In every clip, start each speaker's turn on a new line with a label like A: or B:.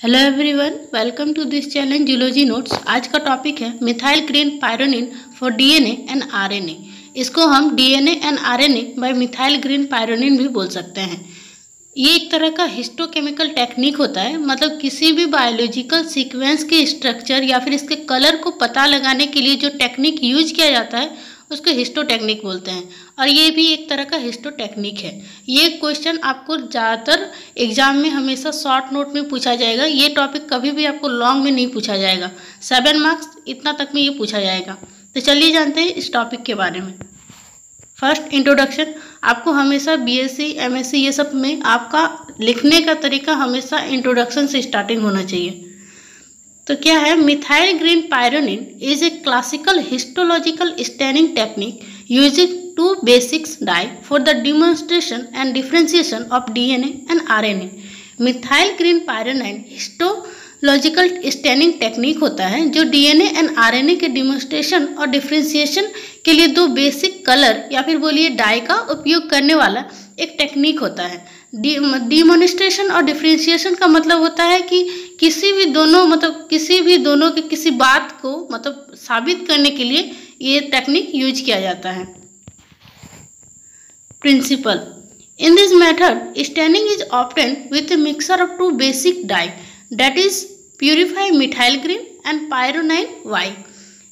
A: Hello everyone, welcome to this channel zoology notes. आज का topic है methyl green pyronin for DNA and RNA. इसको हम DNA and RNA by methyl green pyronin भी बोल सकते हैं। ये एक तरह का हिस्टोकेमिकल टेक्निक होता है, मतलब किसी भी बायोलॉजिकल सीक्वेंस के स्ट्रक्चर या फिर इसके कलर को पता लगाने के लिए जो टेक्निक यूज किया जाता है उसको हिस्टो टेक्निक बोलते हैं। और ये भी एक तरह का हिस्टो टेक्निक है। ये क्वेश्चन आपको ज़्यादातर एग्जाम में हमेशा शॉर्ट नोट में पूछा जाएगा। ये टॉपिक कभी भी आपको लॉन्ग में नहीं पूछा जाएगा। 7 मार्क्स इतना तक में ये पूछा जाएगा। तो चलिए जानते हैं इस टॉपिक के बारे में। First introduction. आपको हमेशा बीएससी एमएससी ये सब में आपका लिखने का तरीका हमेशा इंट्रोडक्शन से स्टार्टिंग होना चाहिए। तो क्या है, methyl green pyronin is a classical histological staining technique using two basics dye for the demonstration and differentiation of DNA and RNA। Methyl green pyronin histological staining technique होता है जो डीएनए एंड आरएनए के demonstration और differentiation के लिए दो basic colour या फिर बोलिए डाई का उपयोग करने वाला एक टेक्निक होता है। डिमोन्स्ट्रेशन और डिफ्रेंसिएशन का मतलब होता है कि किसी भी दोनों के किसी बात को साबित करने के लिए ये टेक्निक यूज किया जाता है। Principle. In this method, staining is obtained with a mixture of two basic dye, that is purified methyl green and pyronine Y।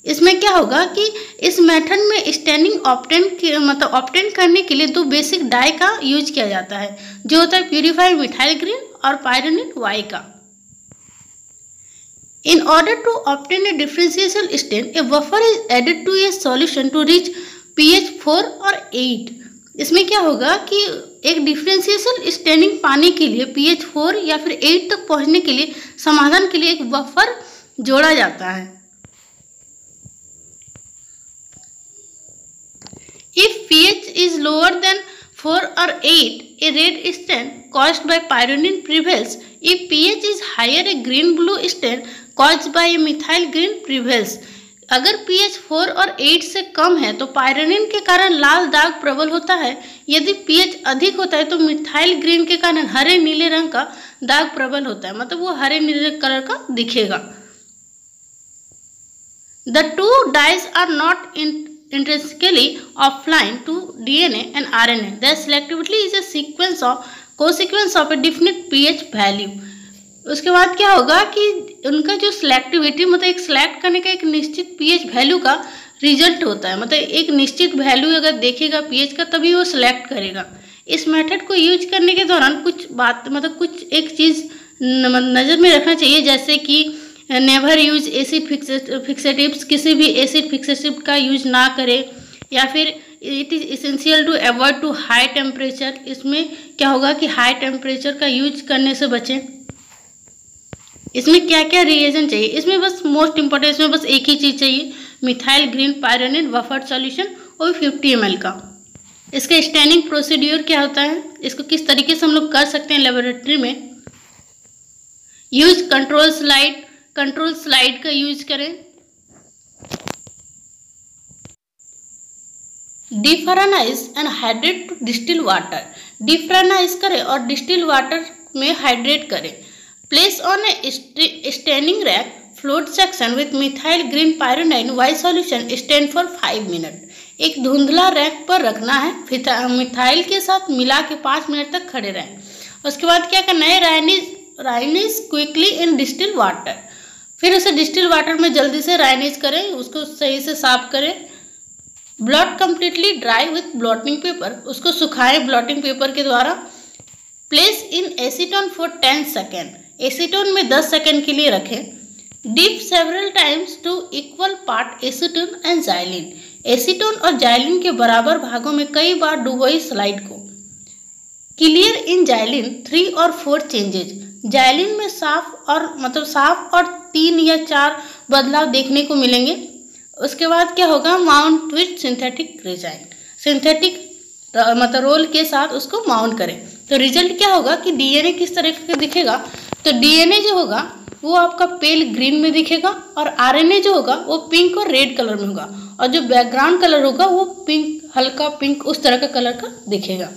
A: इसमें क्या होगा कि इस मेथड में स्टैनिंग ऑब्टेन करने के लिए दो बेसिक डाई का यूज किया जाता है, जो होता है प्यूरिफाइड मिथाइल ग्रीन और पायरोनिन Y का। In order to obtain a differentiation stain, a buffer is added to a solution to reach pH 4 और 8। इसमें क्या होगा कि एक डिफ्रेंशिएशन स्टैनिंग पाने के लिए pH 4 या फिर 8 तक पहुंचने के लिए समाधान के लिए एक बफर जोड़ा जाता है। If pH is lower than 4 or 8, a red stain caused by pyronin prevails। If pH is higher, a green-blue stain caused by a methyl green prevails। अगर pH 4 और 8 से कम है तो पायरोनिन के कारण लाल दाग प्रबल होता है। यदि pH अधिक होता है तो मिथाइल ग्रीन के कारण हरे नीले रंग का दाग प्रबल होता है, मतलब वो हरे नीले कलर का दिखेगा। The two dyes are not intrinsically offline to DNA and RNA। Their selectivity is a co-sequence of a definite pH value। उसके बाद क्या होगा कि उनका जो सिलेक्टिविटी एक सिलेक्ट करने का एक निश्चित पीएच वैल्यू का रिजल्ट होता है, एक निश्चित वैल्यू अगर देखेगा पीएच का तभी वो सिलेक्ट करेगा। इस मेथड को यूज करने के दौरान कुछ एक चीज़ नज़र में रखना चाहिए, जैसे कि नेवर यूज एसिड फिक्सेटिव्स, किसी भी एसिड फिक्सेटिव का यूज ना करें, या फिर it is essential to avoid too high temperature. इसमें क्या होगा कि हाई टेम्परेचर का यूज करने से बचें। इसमें क्या क्या रिएजेंट चाहिए, इसमें बस मोस्ट इंपॉर्टेंट इसमें बस एक ही चीज़ चाहिए, मिथाइल ग्रीन पायरोनिन बफर्ड सॉल्यूशन और 50 ml का। इसका स्टैनिंग प्रोसीड्यूर क्या होता है, इसको किस तरीके से हम लोग कर सकते हैं लेबोरेटरी में। यूज कंट्रोल स्लाइड का यूज करें। Deparaffinize and hydrate to distill water. Deparaffinize करें और डिस्टिल वाटर में हाइड्रेट करें। Place on a staining rack float section with methyl green pyronine Y solution, stain for 5 minute. एक धुंधला rack पर रखना है, मिथाइल के साथ मिला के 5 मिनट तक खड़े रहें। उसके बाद क्या करना है, राइनिज क्विकली इन डिस्टिल वाटर। फिर उसे डिस्टिल वाटर में जल्दी से राइनिज करें, उसको सही से साफ करें। Blot completely dry with blotting paper, उसको सुखाएं ब्लॉटिंग पेपर के द्वारा। Place in acetone for 10 second, acetone में 10 सेकेंड के लिए रखें। Dip several times to equal part acetone and xylene. Acetone और जाइलिन के बराबर भागों में कई बार डुबोई स्लाइड को। क्लियर इन जाइलिन 3 और 4 चेंजेज। जाइलिन में साफ और 3 या 4 बदलाव देखने को मिलेंगे। उसके बाद क्या होगा, mount with synthetic resin. Synthetic roll के साथ उसको माउंट करें। तो रिजल्ट क्या होगा कि डीएनए किस तरह का दिखेगा, तो डीएनए जो होगा वो आपका पेल ग्रीन में दिखेगा और आरएनए जो होगा वो पिंक और रेड कलर में होगा, और जो बैकग्राउंड कलर होगा वो पिंक, हल्का पिंक, उस तरह का कलर का दिखेगा।